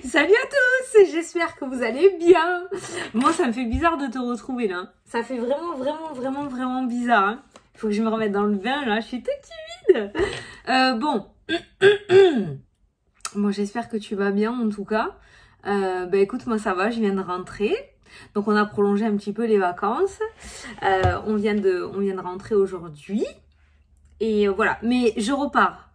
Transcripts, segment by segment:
Salut à tous, j'espère que vous allez bien. Moi, ça me fait bizarre de te retrouver là. Ça fait vraiment bizarre. Hein. Faut que je me remette dans le bain là, je suis toute timide. Bon, moi j'espère que tu vas bien en tout cas. Bah écoute, moi ça va, je viens de rentrer. Donc on a prolongé un petit peu les vacances. On vient de rentrer aujourd'hui. Et voilà, mais je repars.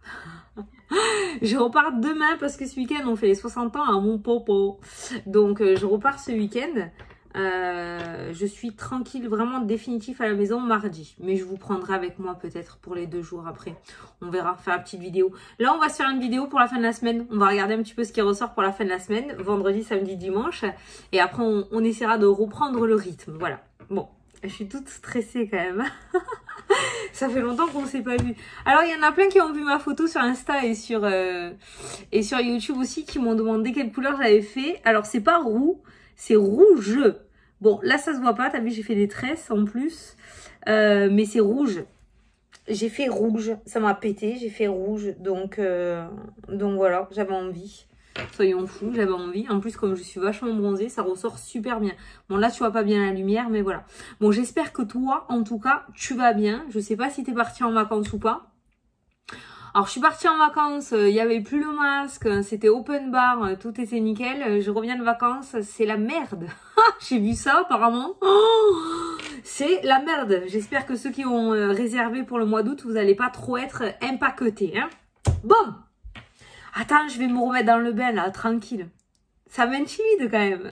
Je repars demain parce que ce week-end on fait les 60 ans à mon popo. Donc je repars ce week-end. Je suis tranquille, vraiment définitif à la maison mardi. Mais je vous prendrai avec moi peut-être pour les 2 jours après. On verra, faire la petite vidéo. Là on va se faire une vidéo pour la fin de la semaine. On va regarder un petit peu ce qui ressort pour la fin de la semaine. Vendredi, samedi, dimanche. Et après on essaiera de reprendre le rythme. Voilà. Bon, je suis toute stressée quand même. Ça fait longtemps qu'on ne s'est pas vu. Alors, il y en a plein qui ont vu ma photo sur Insta et sur YouTube aussi, qui m'ont demandé quelle couleur j'avais fait. Alors, c'est pas roux, c'est rouge. Bon, là, ça se voit pas. T'as vu, j'ai fait des tresses en plus. Mais c'est rouge. J'ai fait rouge. Ça m'a pété. J'ai fait rouge. Donc voilà, j'avais envie. Soyons fous, j'avais envie. En plus, comme je suis vachement bronzée, ça ressort super bien. Bon, là, tu vois pas bien la lumière, mais voilà. Bon, j'espère que toi, en tout cas, tu vas bien. Je sais pas si t'es partie en vacances ou pas. Alors, je suis partie en vacances, il y avait plus le masque, c'était open bar, tout était nickel. Je reviens de vacances, c'est la merde. J'ai vu ça, apparemment. Oh, c'est la merde. J'espère que ceux qui ont réservé pour le mois d'août, vous allez pas trop être impactés, hein. Bon. Attends, je vais me remettre dans le bain, là, tranquille. Ça m'intimide, quand même.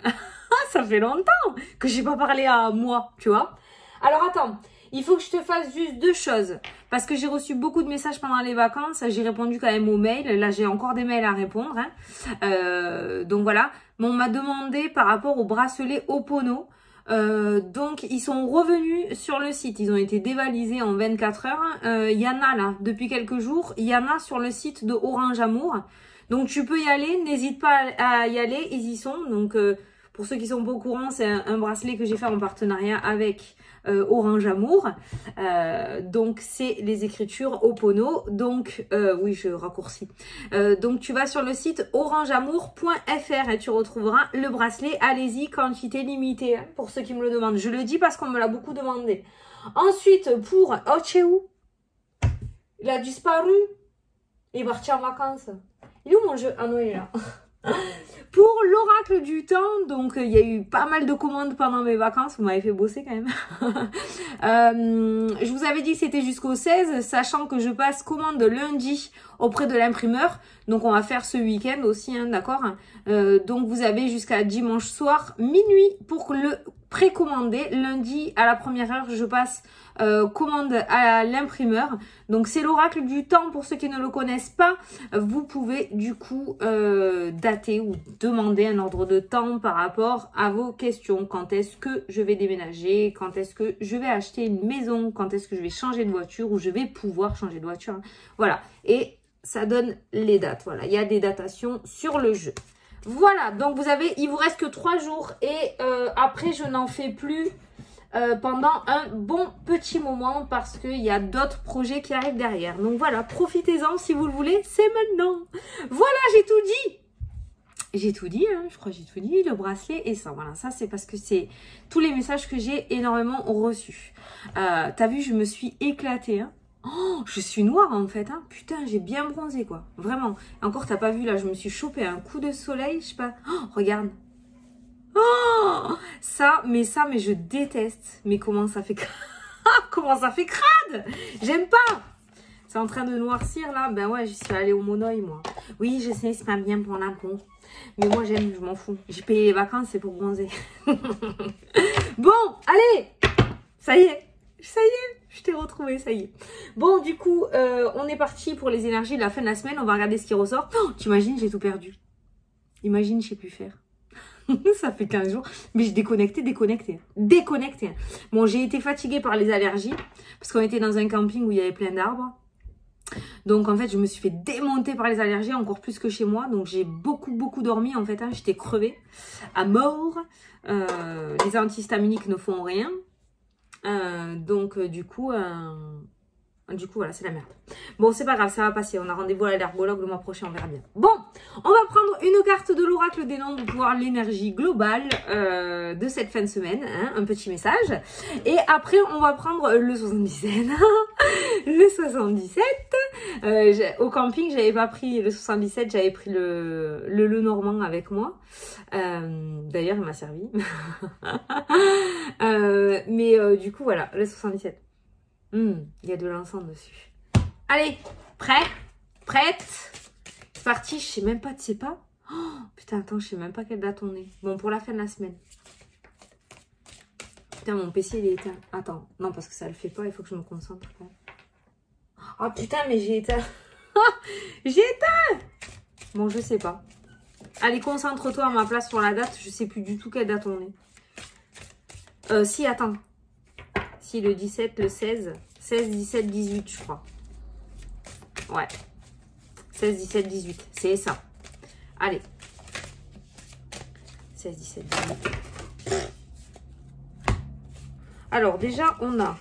Ça fait longtemps que j'ai pas parlé à moi, tu vois. Alors, attends. Il faut que je te fasse juste 2 choses. Parce que j'ai reçu beaucoup de messages pendant les vacances. J'ai répondu quand même aux mails. Là, j'ai encore des mails à répondre. Hein. Donc, voilà. Mais on m'a demandé par rapport au bracelet Opono. Donc ils sont revenus sur le site, ils ont été dévalisés en 24 heures. Il y en a là depuis quelques jours, il y en a sur le site de Orange Amour. Donc tu peux y aller, n'hésite pas à y aller, ils y sont. Donc pour ceux qui sont pas au courant, c'est un bracelet que j'ai fait en partenariat avec Orange Amour. Donc c'est les écritures Opono. Donc oui, je raccourcis. Donc tu vas sur le site orangeamour.fr et tu retrouveras le bracelet. Allez-y, quantité limitée, hein, pour ceux qui me le demandent. Je le dis parce qu'on me l'a beaucoup demandé. Ensuite, pour Ocheou, il a disparu. Il est parti en vacances. Il est où mon jeu? Ah non, il est là. Pour l'oracle du temps, donc il y a eu pas mal de commandes pendant mes vacances, vous m'avez fait bosser quand même. Je vous avais dit que c'était jusqu'au 16, sachant que je passe commande lundi auprès de l'imprimeur. Donc on va faire ce week-end aussi, hein, d'accord. Donc vous avez jusqu'à dimanche soir, minuit pour le précommander. Lundi à la première heure, je passe commande à l'imprimeur. Donc c'est l'oracle du temps pour ceux qui ne le connaissent pas. Vous pouvez du coup dater ou demander un ordre de temps par rapport à vos questions. Quand est-ce que je vais déménager? Quand est-ce que je vais acheter une maison? Quand est-ce que je vais changer de voiture? Ou je vais pouvoir changer de voiture, hein. Voilà. Et ça donne les dates. Voilà. Il y a des datations sur le jeu. Voilà. Donc vous avez, il vous reste que 3 jours. Et après, je n'en fais plus pendant un bon petit moment parce qu'il y a d'autres projets qui arrivent derrière. Donc voilà, profitez-en si vous le voulez, c'est maintenant. Voilà, j'ai tout dit. J'ai tout dit, hein, je crois que j'ai tout dit, le bracelet et ça. Voilà, ça c'est parce que c'est tous les messages que j'ai énormément reçus. T'as vu, je me suis éclatée, hein. Oh, je suis noire en fait, hein. Putain, j'ai bien bronzé quoi, vraiment. Et encore, t'as pas vu là, je me suis chopé un coup de soleil, je sais pas. Oh, regarde. Oh, ça, mais je déteste. Mais comment ça fait crade? Comment ça fait crade? J'aime pas. C'est en train de noircir là. Ben ouais, j'y suis allée au monoï moi. Oui, je sais, c'est pas bien pour la peau. Mais moi j'aime, je m'en fous. J'ai payé les vacances, c'est pour bronzer. Bon, allez. Ça y est, je t'ai retrouvé, ça y est. Bon, du coup, on est parti pour les énergies de la fin de la semaine. On va regarder ce qui ressort. Oh, t'imagines, j'ai tout perdu. Imagine, je sais plus faire. Ça fait 15 jours. Mais je déconnectais. Bon, j'ai été fatiguée par les allergies. Parce qu'on était dans un camping où il y avait plein d'arbres. Donc, en fait, je me suis fait démonter par les allergies. Encore plus que chez moi. Donc, j'ai beaucoup dormi, en fait. Hein. J'étais crevée. À mort. Les antihistaminiques ne font rien. Donc, du coup... Du coup, voilà, c'est la merde. Bon, c'est pas grave, ça va passer. On a rendez-vous à l'allergologue le mois prochain, on verra bien. Bon, on va prendre une carte de l'oracle des noms pour voir l'énergie globale de cette fin de semaine. Hein, un petit message. Et après, on va prendre le 77. Le 77. Au camping, j'avais pas pris le 77, j'avais pris le normand avec moi. D'ailleurs, il m'a servi. Mais du coup, voilà, le 77. Il y a de l'encens dessus. Allez, prêt? Prête? C'est parti, je sais même pas, tu sais pas? Oh, putain, attends, je sais même pas quelle date on est. Bon, pour la fin de la semaine. Putain, mon PC, il est éteint. Attends, non, parce que ça le fait pas, il faut que je me concentre. Oh putain, mais j'ai éteint. J'ai éteint. Bon, je sais pas. Allez, concentre-toi à ma place sur la date. Je sais plus du tout quelle date on est. Si, attends. Si, le 17, le 16. 16, 17, 18, je crois. Ouais. 16, 17, 18. C'est ça. Allez. 16, 17, 18. Alors, déjà, on a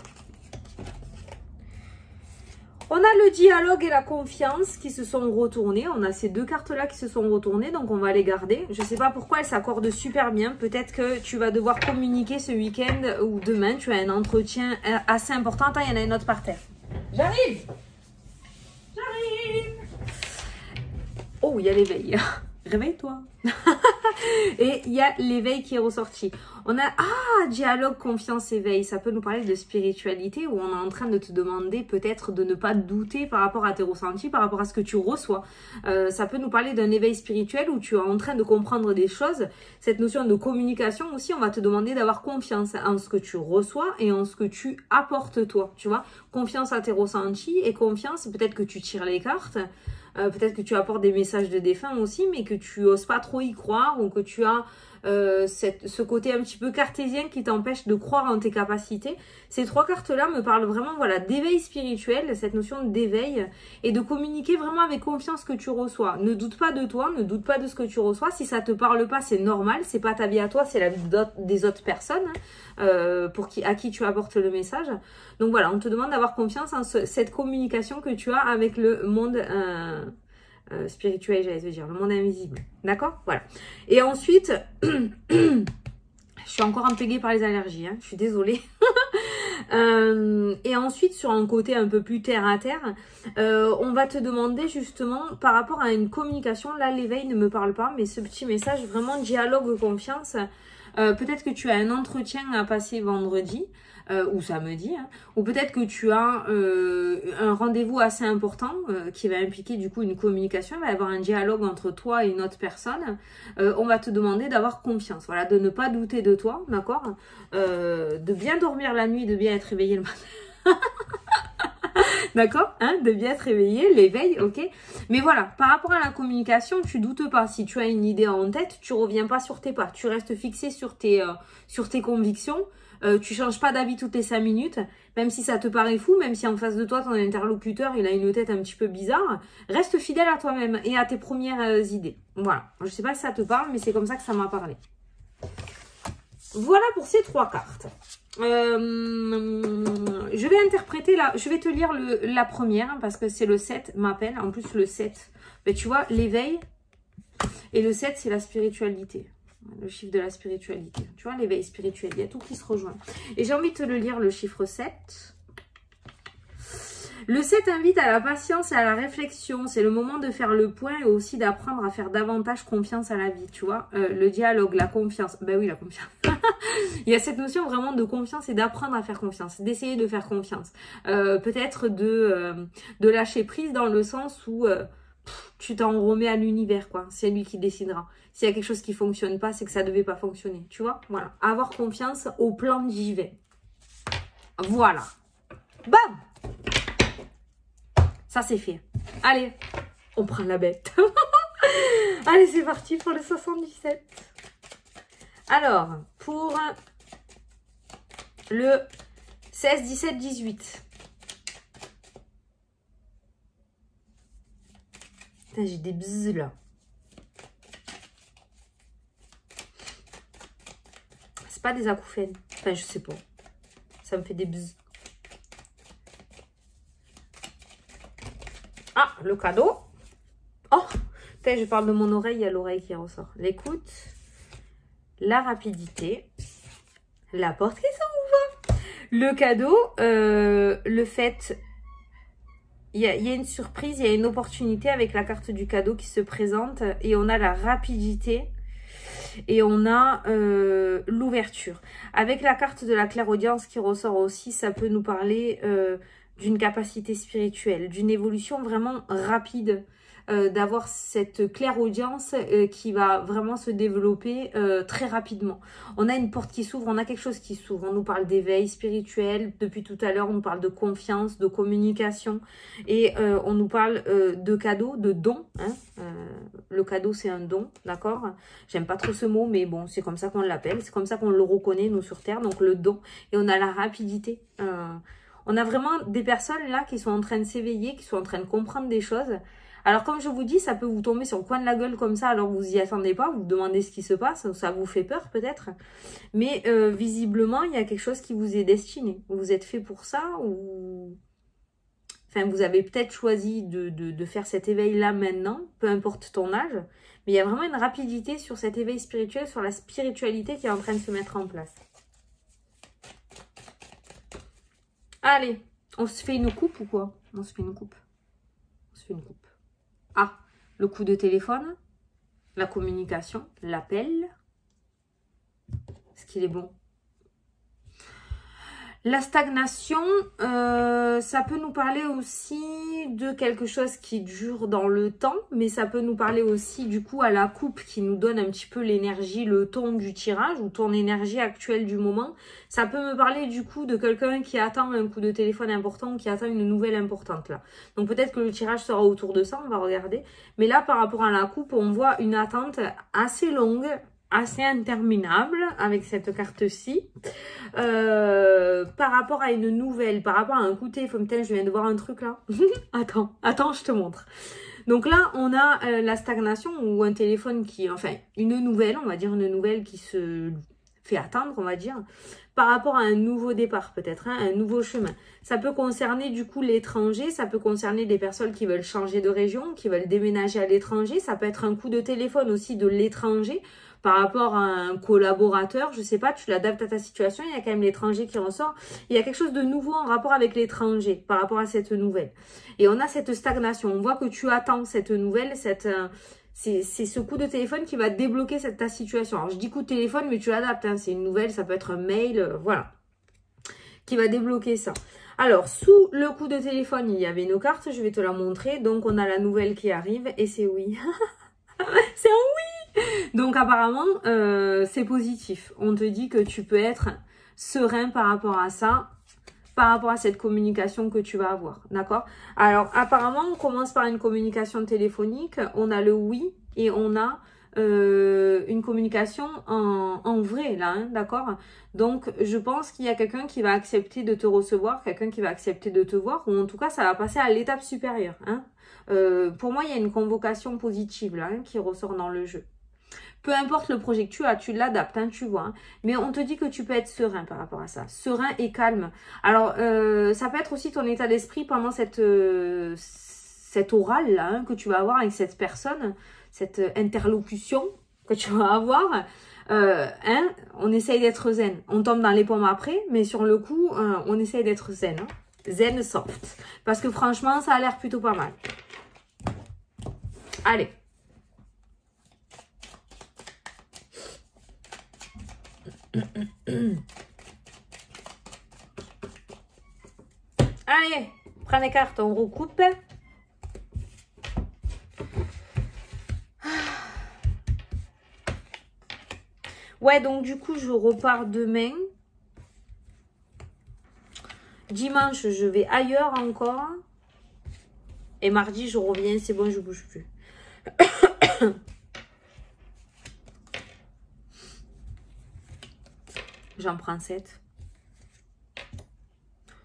le dialogue et la confiance qui se sont retournés. On a ces deux cartes-là qui se sont retournées, donc on va les garder. Je ne sais pas pourquoi elles s'accordent super bien. Peut-être que tu vas devoir communiquer ce week-end ou demain. Tu as un entretien assez important. Attends, il y en a une autre par terre. J'arrive. J'arrive. Oh, il y a l'éveil. Réveille-toi. Et il y a l'éveil qui est ressorti. On a, dialogue, confiance, éveil. Ça peut nous parler de spiritualité où on est en train de te demander peut-être de ne pas douter par rapport à tes ressentis, par rapport à ce que tu reçois. Ça peut nous parler d'un éveil spirituel où tu es en train de comprendre des choses. Cette notion de communication aussi, on va te demander d'avoir confiance en ce que tu reçois et en ce que tu apportes toi. Tu vois, confiance à tes ressentis et confiance, peut-être que tu tires les cartes. Peut-être que tu apportes des messages de défunt aussi, mais que tu oses pas trop y croire ou que tu as ce côté un petit peu cartésien qui t'empêche de croire en tes capacités. Ces trois cartes-là me parlent vraiment voilà, d'éveil spirituel, cette notion d'éveil et de communiquer vraiment avec confiance ce que tu reçois. Ne doute pas de toi, ne doute pas de ce que tu reçois. Si ça te parle pas, c'est normal, c'est pas ta vie à toi, c'est la vie des autres personnes à qui tu apportes le message. Donc voilà, on te demande d'avoir confiance en cette communication que tu as avec le monde spirituel, j'allais te dire, le monde invisible. D'accord? Voilà. Et ensuite, je suis encore impégée par les allergies, hein, je suis désolée. Et ensuite, sur un côté un peu plus terre à terre, on va te demander justement par rapport à une communication, là l'éveil ne me parle pas, mais ce petit message vraiment dialogue, confiance. Peut-être que tu as un entretien à passer vendredi ou samedi, hein, ou peut-être que tu as un rendez-vous assez important qui va impliquer du coup une communication, il va y avoir un dialogue entre toi et une autre personne. On va te demander d'avoir confiance, voilà, de ne pas douter de toi, d'accord, de bien dormir la nuit, de bien être réveillé le matin. D'accord, hein, de bien être réveillé, l'éveil, ok. Mais voilà, par rapport à la communication, tu doutes pas. Si tu as une idée en tête, tu reviens pas sur tes pas. Tu restes fixé sur tes convictions. Tu changes pas d'avis toutes les 5 minutes. Même si ça te paraît fou, même si en face de toi, ton interlocuteur, il a une tête un petit peu bizarre. Reste fidèle à toi-même et à tes premières idées. Voilà. Je sais pas si ça te parle, mais c'est comme ça que ça m'a parlé. Voilà pour ces trois cartes. Je vais interpréter je vais te lire la première hein, parce que c'est le 7 m'appelle. En plus le 7, ben, tu vois, l'éveil et le 7 c'est la spiritualité. Le chiffre de la spiritualité. Tu vois, l'éveil spirituel, il y a tout qui se rejoint. Et j'ai envie de te le lire, le chiffre 7. Le 7 invite à la patience et à la réflexion. C'est le moment de faire le point et aussi d'apprendre à faire davantage confiance à la vie, tu vois. Le dialogue, la confiance. Ben oui, la confiance. Il y a cette notion vraiment de confiance et d'apprendre à faire confiance, d'essayer de faire confiance. Peut-être de lâcher prise dans le sens où tu t'en remets à l'univers, quoi. C'est lui qui décidera. S'il y a quelque chose qui fonctionne pas, c'est que ça devait pas fonctionner, tu vois. Voilà. Avoir confiance au plan j'y vais. Voilà. Bam! Ça, c'est fait. Allez, on prend la bête. Allez, c'est parti pour le 77. Alors, pour le 16, 17, 18. Putain, j'ai des bzzz là. C'est pas des acouphènes. Enfin, je sais pas. Ça me fait des bzzz. Ah, le cadeau. Oh, je parle de mon oreille, il y a l'oreille qui ressort. L'écoute, la rapidité, la porte qui s'ouvre. Le cadeau, le fait... Il y a une surprise, il y a une opportunité avec la carte du cadeau qui se présente. Et on a la rapidité. Et on a l'ouverture. Avec la carte de la clairaudience qui ressort aussi, ça peut nous parler d'une capacité spirituelle, d'une évolution vraiment rapide, d'avoir cette clairaudience qui va vraiment se développer très rapidement. On a une porte qui s'ouvre, on a quelque chose qui s'ouvre. On nous parle d'éveil spirituel. Depuis tout à l'heure, on nous parle de confiance, de communication. Et on nous parle de cadeaux, de dons. Hein. Le cadeau, c'est un don, d'accord? J'aime pas trop ce mot, mais bon, c'est comme ça qu'on l'appelle. C'est comme ça qu'on le reconnaît, nous, sur Terre. Donc, le don. Et on a la rapidité. On a vraiment des personnes, là, qui sont en train de s'éveiller, qui sont en train de comprendre des choses. Alors, comme je vous dis, ça peut vous tomber sur le coin de la gueule comme ça, alors vous n'y attendez pas, vous vous demandez ce qui se passe, ça vous fait peur peut-être. Mais visiblement, il y a quelque chose qui vous est destiné. Vous êtes fait pour ça ou... Enfin, vous avez peut-être choisi de faire cet éveil-là maintenant, peu importe ton âge. Mais il y a vraiment une rapidité sur cet éveil spirituel, sur la spiritualité qui est en train de se mettre en place. Allez, on se fait une coupe ou quoi? On se fait une coupe. On se fait une coupe. Ah, le coup de téléphone, la communication, l'appel. Est-ce qu'il est bon? La stagnation, ça peut nous parler aussi de quelque chose qui dure dans le temps, mais ça peut nous parler aussi du coup à la coupe qui nous donne un petit peu l'énergie, le ton du tirage ou ton énergie actuelle du moment. Ça peut me parler du coup de quelqu'un qui attend un coup de téléphone important, qui attend une nouvelle importante là. Donc peut-être que le tirage sera autour de ça, on va regarder. Mais là par rapport à la coupe, on voit une attente assez longue, assez interminable avec cette carte-ci. Par rapport à une nouvelle, par rapport à un coup de téléphone, putain, je viens de voir un truc là. attends, je te montre. Donc là, on a la stagnation ou un téléphone qui, enfin, une nouvelle, on va dire une nouvelle qui se fait attendre, on va dire, par rapport à un nouveau départ peut-être, hein, un nouveau chemin. Ça peut concerner du coup l'étranger, ça peut concerner des personnes qui veulent changer de région, qui veulent déménager à l'étranger, ça peut être un coup de téléphone aussi de l'étranger, par rapport à un collaborateur, je sais pas, tu l'adaptes à ta situation, il y a quand même l'étranger qui ressort. Il y a quelque chose de nouveau en rapport avec l'étranger par rapport à cette nouvelle. Et on a cette stagnation, on voit que tu attends cette nouvelle, c'est ce coup de téléphone qui va débloquer ta situation. Alors je dis coup de téléphone, mais tu l'adaptes, hein, c'est une nouvelle, ça peut être un mail, voilà, qui va débloquer ça. Alors, sous le coup de téléphone, il y avait nos cartes, je vais te la montrer. Donc, on a la nouvelle qui arrive et c'est oui. C'est un oui. Donc apparemment, c'est positif. On te dit que tu peux être serein par rapport à ça, par rapport à cette communication que tu vas avoir. D'accord? Alors apparemment, on commence par une communication téléphonique. On a le oui et on a une communication en vrai là, hein, d'accord? Donc je pense qu'il y a quelqu'un qui va accepter de te recevoir, quelqu'un qui va accepter de te voir, ou en tout cas ça va passer à l'étape supérieure, hein. Pour moi il y a une convocation positive là, hein, qui ressort dans le jeu. Peu importe le projet que tu as, tu l'adaptes, hein, tu vois. Hein. Mais on te dit que tu peux être serein par rapport à ça. Serein et calme. Alors, ça peut être aussi ton état d'esprit pendant cette orale là, hein, que tu vas avoir avec cette personne, cette interlocution que tu vas avoir. Hein, on essaye d'être zen. On tombe dans les pommes après, mais sur le coup, on essaye d'être zen. Hein. Zen soft. Parce que franchement, ça a l'air plutôt pas mal. Allez. Allez, prends les cartes, on recoupe. Ouais, donc du coup, je repars demain. Dimanche, je vais ailleurs encore. Et mardi, je reviens, c'est bon, je bouge plus. J'en prends 7.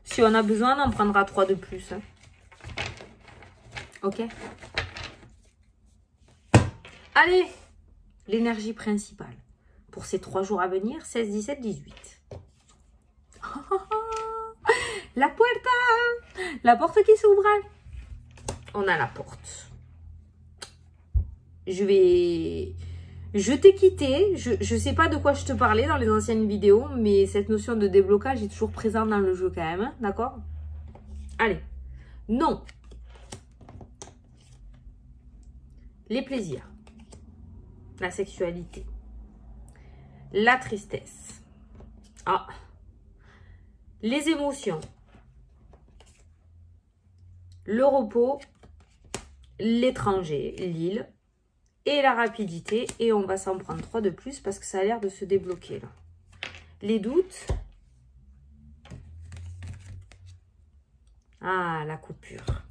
Si on a besoin, on en prendra 3 de plus. Hein. Ok? Allez! L'énergie principale. Pour ces 3 jours à venir, 16, 17, 18. La puerta! La porte qui s'ouvre. on a la porte. Je t'ai quitté. Je sais pas de quoi je te parlais dans les anciennes vidéos, mais cette notion de déblocage est toujours présente dans le jeu quand même, hein, d'accord? Allez. Non. Les plaisirs. La sexualité. La tristesse. Ah. Les émotions. Le repos. L'étranger, l'île. Et la rapidité. Et on va s'en prendre 3 de plus parce que ça a l'air de se débloquer là. Les doutes. Ah, la coupure.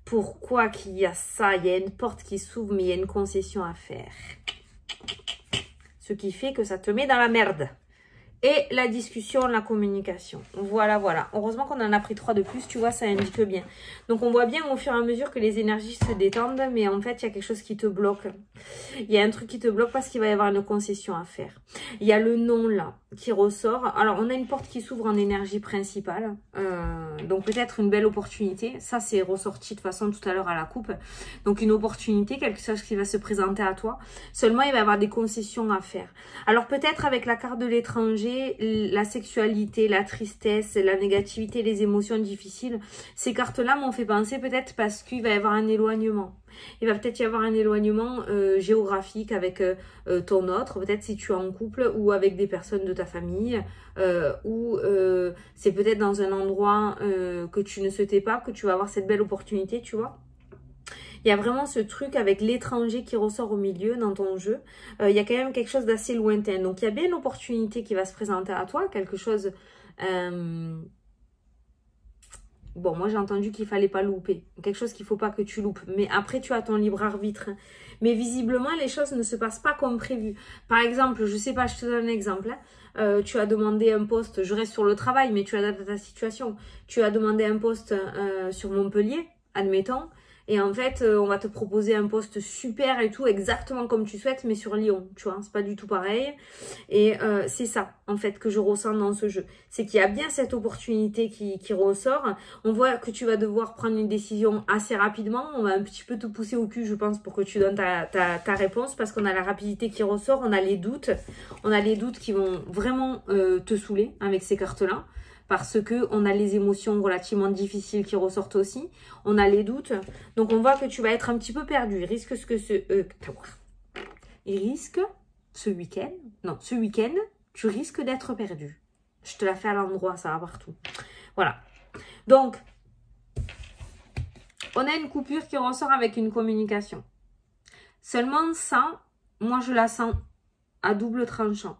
Pourquoi qu'il y a ça? Il y a une porte qui s'ouvre, mais il y a une concession à faire. Ce qui fait que ça te met dans la merde. Et la discussion, la communication. Voilà, voilà. Heureusement qu'on en a pris 3 de plus, tu vois, ça indique bien. Donc, on voit bien au fur et à mesure que les énergies se détendent, mais en fait, il y a quelque chose qui te bloque. Il y a un truc qui te bloque parce qu'il va y avoir une concession à faire. Il y a le non, là, qui ressort. Alors, on a une porte qui s'ouvre en énergie principale. Donc, peut-être une belle opportunité. Ça, c'est ressorti de toute façon tout à l'heure à la coupe. Donc, une opportunité, quelque chose qui va se présenter à toi. Seulement, il va y avoir des concessions à faire. Alors, peut-être avec la carte de l'étranger, la sexualité, la tristesse, la négativité, les émotions difficiles, ces cartes-là m'ont fait penser peut-être parce qu'il va y avoir un éloignement. Il va peut-être y avoir un éloignement géographique avec ton autre, peut-être si tu es en couple ou avec des personnes de ta famille, ou c'est peut-être dans un endroit que tu ne souhaitais pas, que tu vas avoir cette belle opportunité, tu vois. Il y a vraiment ce truc avec l'étranger qui ressort au milieu dans ton jeu. Il y a quand même quelque chose d'assez lointain. Donc, il y a bien une opportunité qui va se présenter à toi. Quelque chose... Bon, moi, j'ai entendu qu'il fallait pas louper. Quelque chose qu'il faut pas que tu loupes. Mais après, tu as ton libre arbitre. Mais visiblement, les choses ne se passent pas comme prévu. Par exemple, je sais pas, je te donne un exemple. Tu as demandé un poste, je reste sur le travail, mais tu adaptes ta situation. Tu as demandé un poste sur Montpellier, admettons. Et en fait, on va te proposer un poste super et tout, exactement comme tu souhaites, mais sur Lyon, tu vois, c'est pas du tout pareil. Et c'est ça, en fait, que je ressens dans ce jeu. C'est qu'il y a bien cette opportunité qui ressort. On voit que tu vas devoir prendre une décision assez rapidement. On va un petit peu te pousser au cul, je pense, pour que tu donnes ta réponse, parce qu'on a la rapidité qui ressort, on a les doutes. On a les doutes qui vont vraiment te saouler avec ces cartes-là. Parce que on a les émotions relativement difficiles qui ressortent aussi. On a les doutes. Donc, on voit que tu vas être un petit peu perdu. Il risque ce week-end, non, ce week-end, tu risques d'être perdu. Je te la fais à l'endroit, ça va partout. Voilà. Donc, on a une coupure qui ressort avec une communication. Seulement ça, moi, je la sens à double tranchant.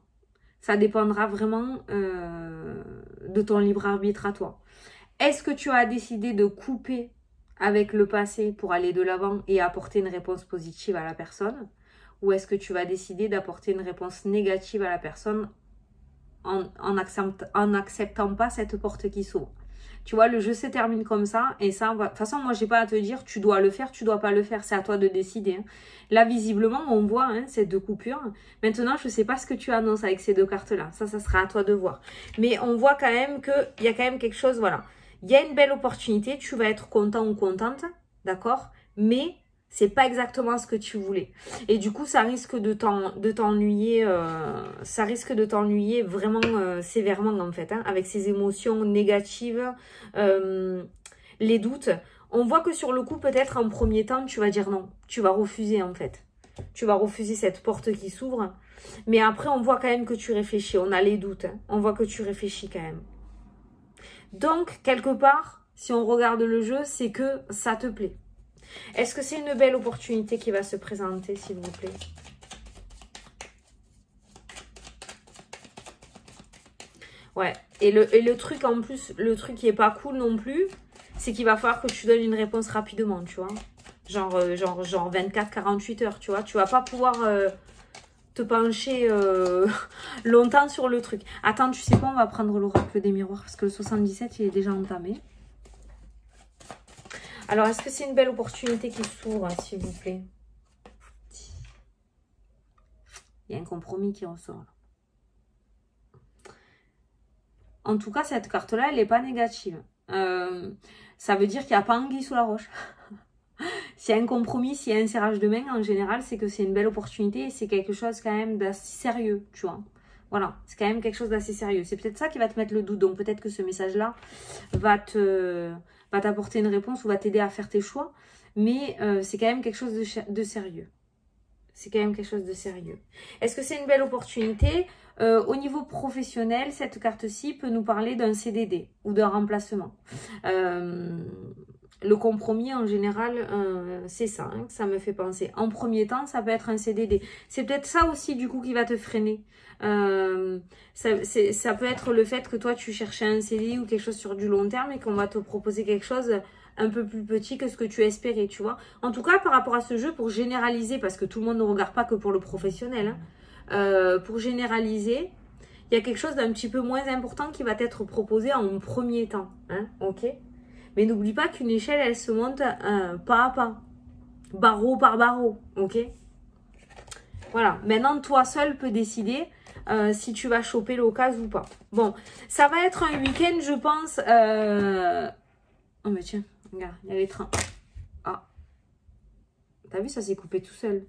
Ça dépendra vraiment de ton libre arbitre à toi. Est-ce que tu as décidé de couper avec le passé pour aller de l'avant et apporter une réponse positive à la personne? Ou est-ce que tu vas décider d'apporter une réponse négative à la personne en n'acceptant pas cette porte qui s'ouvre? Tu vois, le jeu se termine comme ça. Et ça, de toute façon, moi, j'ai pas à te dire, tu dois le faire, tu dois pas le faire. C'est à toi de décider. Hein. Là, visiblement, on voit ces 2 coupures. Maintenant, je sais pas ce que tu annonces avec ces 2 cartes-là. Ça sera à toi de voir. Mais on voit quand même qu'il y a quand même quelque chose, voilà. Il y a une belle opportunité. Tu vas être content ou contente. D'accord? Mais c'est pas exactement ce que tu voulais. Et du coup, ça risque de t'ennuyer. Ça risque de t'ennuyer vraiment sévèrement, en fait, hein, avec ces émotions négatives, les doutes. On voit que sur le coup, peut-être en premier temps, tu vas dire non. Tu vas refuser, en fait. Tu vas refuser cette porte qui s'ouvre. Mais après, on voit quand même que tu réfléchis. On a les doutes. Hein. On voit que tu réfléchis quand même. Donc, quelque part, si on regarde le jeu, c'est que ça te plaît. Est-ce que c'est une belle opportunité qui va se présenter, s'il vous plaît? Ouais. Et le truc, en plus, le truc qui est pas cool non plus, c'est qu'il va falloir que tu donnes une réponse rapidement, tu vois. Genre 24-48 heures, tu vois. Tu vas pas pouvoir te pencher longtemps sur le truc. Attends, tu sais quoi? On va prendre l'oracle des miroirs parce que le 77, il est déjà entamé. Alors, est-ce que c'est une belle opportunité qui s'ouvre, s'il vous plaît? Il y a un compromis qui ressort. Là. En tout cas, cette carte-là, elle n'est pas négative. Ça veut dire qu'il n'y a pas anguille sous la roche. S'il y a un compromis, s'il y a un serrage de main, en général, c'est que c'est une belle opportunité et c'est quelque chose quand même d'assez sérieux, tu vois. Voilà, c'est quand même quelque chose d'assez sérieux. C'est peut-être ça qui va te mettre le doute. Donc peut-être que ce message-là va t'apporter une réponse ou va t'aider à faire tes choix. Mais c'est quand même quelque chose de sérieux. C'est quand même quelque chose de sérieux. Est-ce que c'est une belle opportunité? Au niveau professionnel, cette carte-ci peut nous parler d'un CDD ou d'un remplacement. Le compromis, en général, c'est ça, hein, que ça me fait penser. En premier temps, ça peut être un CDD. C'est peut-être ça aussi, du coup, qui va te freiner. Ça peut être le fait que toi, tu cherchais un CDI ou quelque chose sur du long terme et qu'on va te proposer quelque chose un peu plus petit que ce que tu espérais, tu vois. En tout cas, par rapport à ce jeu, pour généraliser, parce que tout le monde ne regarde pas que pour le professionnel, hein, pour généraliser, il y a quelque chose d'un petit peu moins important qui va t'être proposé en premier temps, hein, ok? Mais n'oublie pas qu'une échelle, elle se monte pas à pas, barreau par barreau, ok? Voilà, maintenant, toi seul peux décider si tu vas choper l'occasion ou pas. Bon, ça va être un week-end, je pense... Oh, mais tiens, regarde, il y a les trains. Ah, t'as vu, ça s'est coupé tout seul.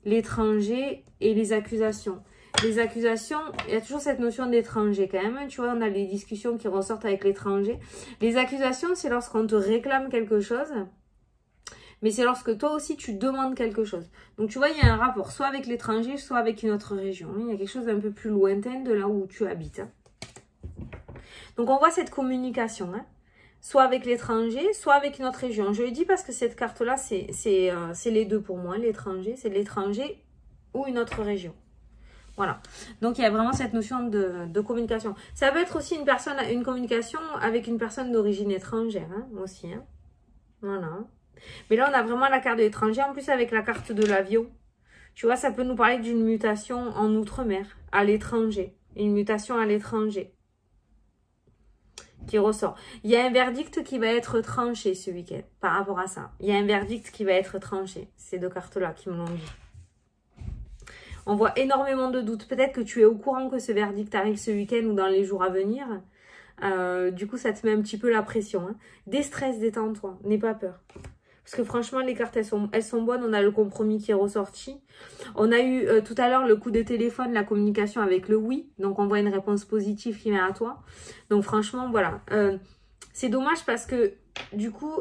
L'étranger et les accusations. Les accusations, il y a toujours cette notion d'étranger quand même. Tu vois, on a les discussions qui ressortent avec l'étranger. Les accusations, c'est lorsqu'on te réclame quelque chose. Mais c'est lorsque toi aussi, tu demandes quelque chose. Donc, tu vois, il y a un rapport, soit avec l'étranger, soit avec une autre région. Il y a quelque chose d'un peu plus lointain de là où tu habites. Donc, on voit cette communication, hein. Soit avec l'étranger, soit avec une autre région. Je le dis parce que cette carte-là, c'est les deux pour moi. L'étranger, c'est l'étranger ou une autre région. Voilà. Donc, il y a vraiment cette notion de communication. Ça peut être aussi une communication avec une personne d'origine étrangère, hein, aussi. Hein. Voilà. Mais là, on a vraiment la carte de l'étranger. En plus, avec la carte de l'avion. Tu vois, ça peut nous parler d'une mutation en outre-mer, à l'étranger. Une mutation à l'étranger qui ressort. Il y a un verdict qui va être tranché ce week-end par rapport à ça. Il y a un verdict qui va être tranché. Ces deux cartes-là qui me l'ont dit. On voit énormément de doutes. Peut-être que tu es au courant que ce verdict arrive ce week-end ou dans les jours à venir. Du coup, ça te met un petit peu la pression. Hein. Déstresse, détends-toi. N'aie pas peur. Parce que franchement, les cartes, elles sont bonnes. On a le compromis qui est ressorti. On a eu tout à l'heure le coup de téléphone, la communication avec le oui. Donc, on voit une réponse positive qui vient à toi. Donc, franchement, voilà. C'est dommage parce que, du coup,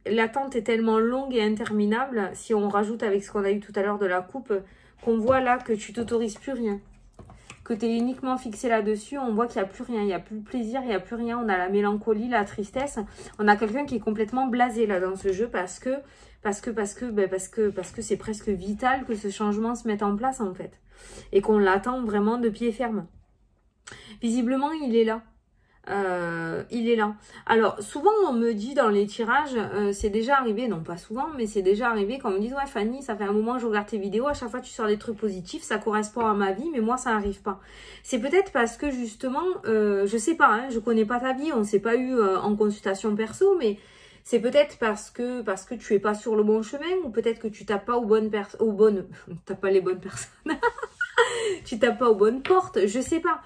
l'attente est tellement longue et interminable. Si on rajoute avec ce qu'on a eu tout à l'heure de la coupe, qu'on voit là que tu t'autorises plus rien. Que tu es uniquement fixé là-dessus, on voit qu'il n'y a plus rien, il n'y a plus de plaisir, il n'y a plus rien. On a la mélancolie, la tristesse. On a quelqu'un qui est complètement blasé là dans ce jeu parce que c'est presque vital que ce changement se mette en place en fait. Et qu'on l'attend vraiment de pied ferme. Visiblement, il est là. Il est là. Alors, souvent, on me dit dans les tirages, c'est déjà arrivé, non pas souvent, mais c'est déjà arrivé qu'on me dise, ouais Fanny, ça fait un moment que je regarde tes vidéos, à chaque fois tu sors des trucs positifs, ça correspond à ma vie, mais moi ça n'arrive pas. C'est peut-être parce que justement, je sais pas, hein, je connais pas ta vie, on s'est pas eu en consultation perso, mais c'est peut-être parce que tu es pas sur le bon chemin, ou peut-être que tu tapes pas aux bonnes personnes, t'as pas les bonnes personnes, tu tapes pas aux bonnes portes, je sais pas.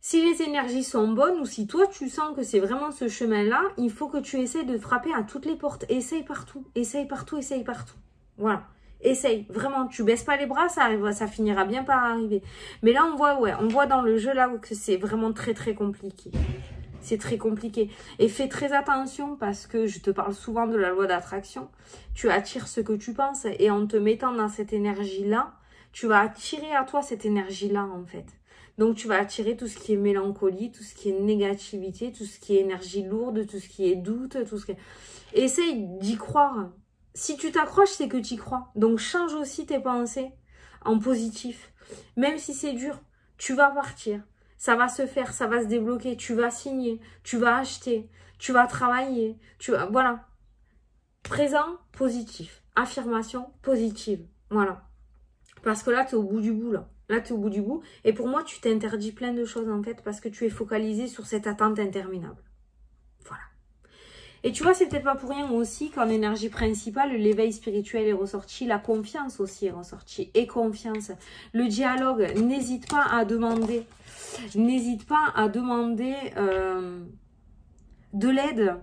Si les énergies sont bonnes ou si toi tu sens que c'est vraiment ce chemin-là, il faut que tu essayes de frapper à toutes les portes. Essaye partout, essaye partout, essaye partout. Voilà, essaye. Vraiment, tu baisses pas les bras, ça finira bien par arriver. Mais là, on voit, ouais, on voit dans le jeu là que c'est vraiment très très compliqué. C'est très compliqué. Et fais très attention parce que je te parle souvent de la loi d'attraction. Tu attires ce que tu penses et en te mettant dans cette énergie-là, tu vas attirer à toi cette énergie-là en fait. Donc, tu vas attirer tout ce qui est mélancolie, tout ce qui est négativité, tout ce qui est énergie lourde, tout ce qui est doute, tout ce qui est... Essaye d'y croire. Si tu t'accroches, c'est que tu y crois. Donc, change aussi tes pensées en positif. Même si c'est dur, tu vas partir. Ça va se faire, ça va se débloquer. Tu vas signer, tu vas acheter, tu vas travailler. Voilà. Présent, positif. Affirmation, positive. Voilà. Parce que là, tu es au bout du bout, là. Là, tu es au bout du bout. Et pour moi, tu t'interdis plein de choses, en fait, parce que tu es focalisé sur cette attente interminable. Voilà. Et tu vois, c'est peut-être pas pour rien aussi qu'en énergie principale, l'éveil spirituel est ressorti, la confiance aussi est ressortie. Et confiance. Le dialogue, n'hésite pas à demander. N'hésite pas à demander de l'aide.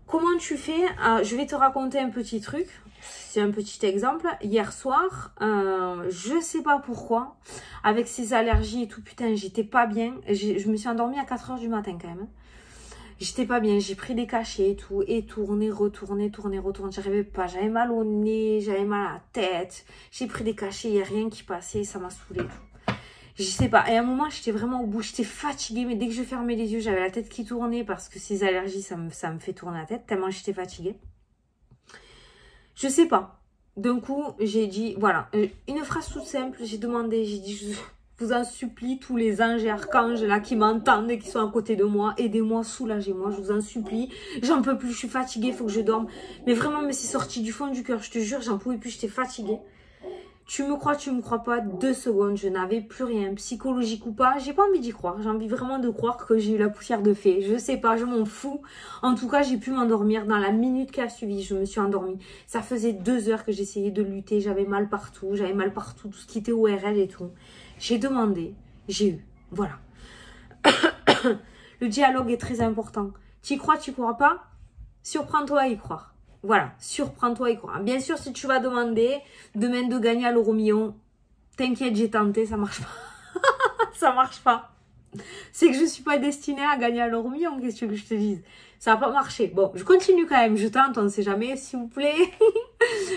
comment tu fais? Je vais te raconter un petit truc. C'est un petit exemple. Hier soir, je sais pas pourquoi, avec ces allergies et tout, putain, j'étais pas bien. Je me suis endormie à 4 h du matin quand même. J'étais pas bien, j'ai pris des cachets et tout, et tourner, retourner, tourner, retourner. J'arrivais pas, j'avais mal au nez, j'avais mal à la tête. J'ai pris des cachets, il n'y a rien qui passait, ça m'a saoulée. Je sais pas, et à un moment, j'étais vraiment au bout, j'étais fatiguée, mais dès que je fermais les yeux, j'avais la tête qui tournait parce que ces allergies, ça me fait tourner la tête, tellement j'étais fatiguée. Je sais pas. D'un coup, j'ai dit, voilà, une phrase toute simple, j'ai demandé, j'ai dit, je vous en supplie, tous les anges et archanges là qui m'entendent et qui sont à côté de moi, aidez-moi, soulagez-moi, je vous en supplie. J'en peux plus, je suis fatiguée, il faut que je dorme. Mais vraiment, mais c'est sorti du fond du cœur, je te jure, j'en pouvais plus, j'étais fatiguée. Tu me crois pas, 2 secondes, je n'avais plus rien, psychologique ou pas, j'ai pas envie d'y croire, j'ai envie vraiment de croire que j'ai eu la poussière de fée, je sais pas, je m'en fous. En tout cas, j'ai pu m'endormir dans la minute qui a suivi, je me suis endormie. Ça faisait 2 heures que j'essayais de lutter, j'avais mal partout, tout ce qui était ORL et tout. J'ai demandé, j'ai eu, voilà. Le dialogue est très important. Tu crois pas? Surprends-toi à y croire. Voilà, surprends-toi et croire. Bien sûr, si tu vas demander demain de gagner à l'euro million, t'inquiète, j'ai tenté, ça marche pas. Ça marche pas. C'est que je suis pas destinée à gagner à l'euro million, qu'est-ce que je te dise? Ça va pas marcher. Bon, je continue quand même, je tente, on ne sait jamais, s'il vous plaît.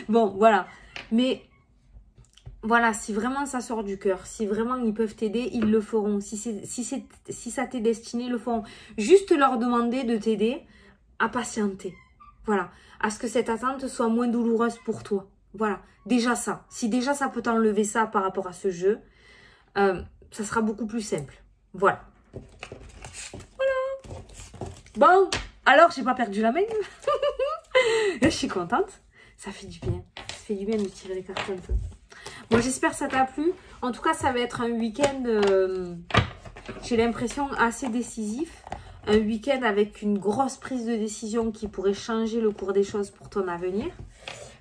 Bon, voilà. Mais voilà, si vraiment ça sort du cœur, si vraiment ils peuvent t'aider, ils le feront. Si ça t'est destiné, ils le feront. Juste leur demander de t'aider à patienter. Voilà, à ce que cette attente soit moins douloureuse pour toi. Voilà, déjà ça. Si déjà ça peut t'enlever ça par rapport à ce jeu, ça sera beaucoup plus simple. Voilà. Voilà. Bon, alors j'ai pas perdu la main. Je suis contente. Ça fait du bien. Ça fait du bien de tirer les cartes un peu. Bon, j'espère que ça t'a plu. En tout cas, ça va être un week-end, j'ai l'impression, assez décisif. Un week-end avec une grosse prise de décision qui pourrait changer le cours des choses pour ton avenir.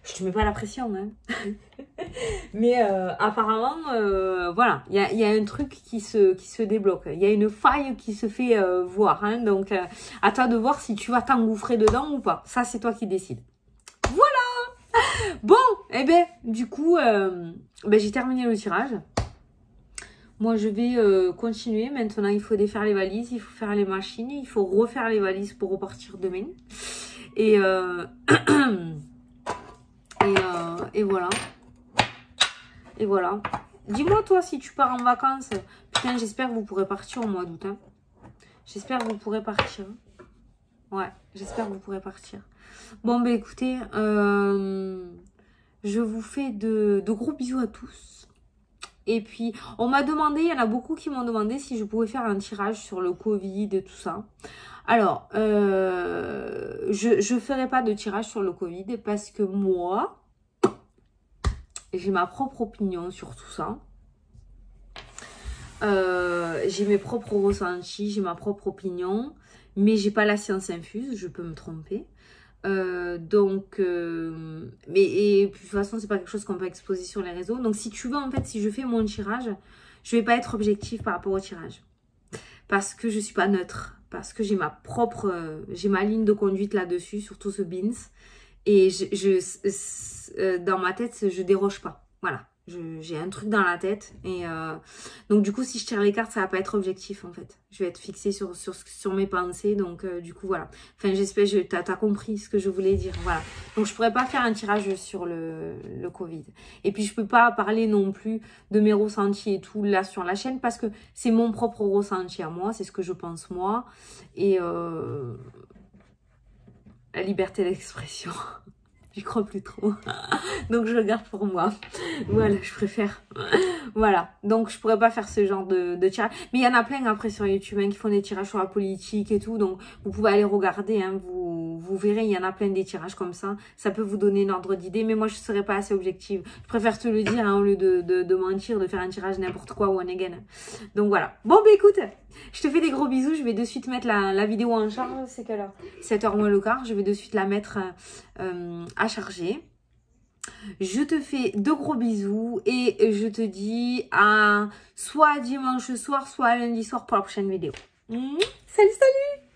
Je te mets pas la pression, hein. Mais apparemment, voilà, il y a un truc qui se débloque. Il y a une faille qui se fait voir. Hein. Donc, à toi de voir si tu vas t'engouffrer dedans ou pas. Ça, c'est toi qui décides. Voilà. Bon, eh ben, du coup, j'ai terminé le tirage. Moi, je vais continuer. Maintenant, il faut défaire les valises, il faut faire les machines, il faut refaire les valises pour repartir demain. Et voilà. Et voilà. Dis-moi, toi, si tu pars en vacances. Putain, j'espère que vous pourrez partir au mois d'août. Hein. J'espère que vous pourrez partir. Ouais, j'espère que vous pourrez partir. Bon, ben écoutez, je vous fais de gros bisous à tous. Et puis, on m'a demandé, il y en a beaucoup qui m'ont demandé si je pouvais faire un tirage sur le Covid et tout ça. Alors, je ne ferai pas de tirage sur le Covid parce que moi, j'ai ma propre opinion sur tout ça. J'ai mes propres ressentis, j'ai ma propre opinion, mais j'ai pas la science infuse, je peux me tromper. Mais de toute façon c'est pas quelque chose qu'on peut exposer sur les réseaux. Donc si tu veux, en fait, si je fais mon tirage, je vais pas être objective par rapport au tirage parce que je suis pas neutre, parce que j'ai ma ligne de conduite là-dessus, surtout ce beans, et dans ma tête je déroge pas. Voilà, j'ai un truc dans la tête et donc du coup si je tire les cartes ça va pas être objectif en fait, je vais être fixée sur mes pensées, donc du coup voilà, enfin j'espère que t'as compris ce que je voulais dire, voilà. Donc je pourrais pas faire un tirage sur le Covid et puis je peux pas parler non plus de mes ressentis et tout là sur la chaîne parce que c'est mon propre ressenti à moi, c'est ce que je pense moi et la liberté d'expression j'y crois plus trop. Donc je le garde pour moi. Voilà, je préfère. Voilà. Donc je pourrais pas faire ce genre de tirage. Mais il y en a plein après sur YouTube qui font des tirages sur la politique et tout. Donc vous pouvez aller regarder. Hein, vous verrez, il y en a plein des tirages comme ça. Ça peut vous donner un ordre d'idée. Mais moi je serais pas assez objective. Je préfère te le dire hein, au lieu de mentir, de faire un tirage n'importe quoi ou un again. Donc voilà. Bon bah écoute, je te fais des gros bisous. Je vais de suite mettre la vidéo en charge. C'est quelle heure? 7h moins le quart. Je vais de suite la mettre à charger. Je te fais de gros bisous et je te dis à soit dimanche soir, soit lundi soir pour la prochaine vidéo. Salut, salut!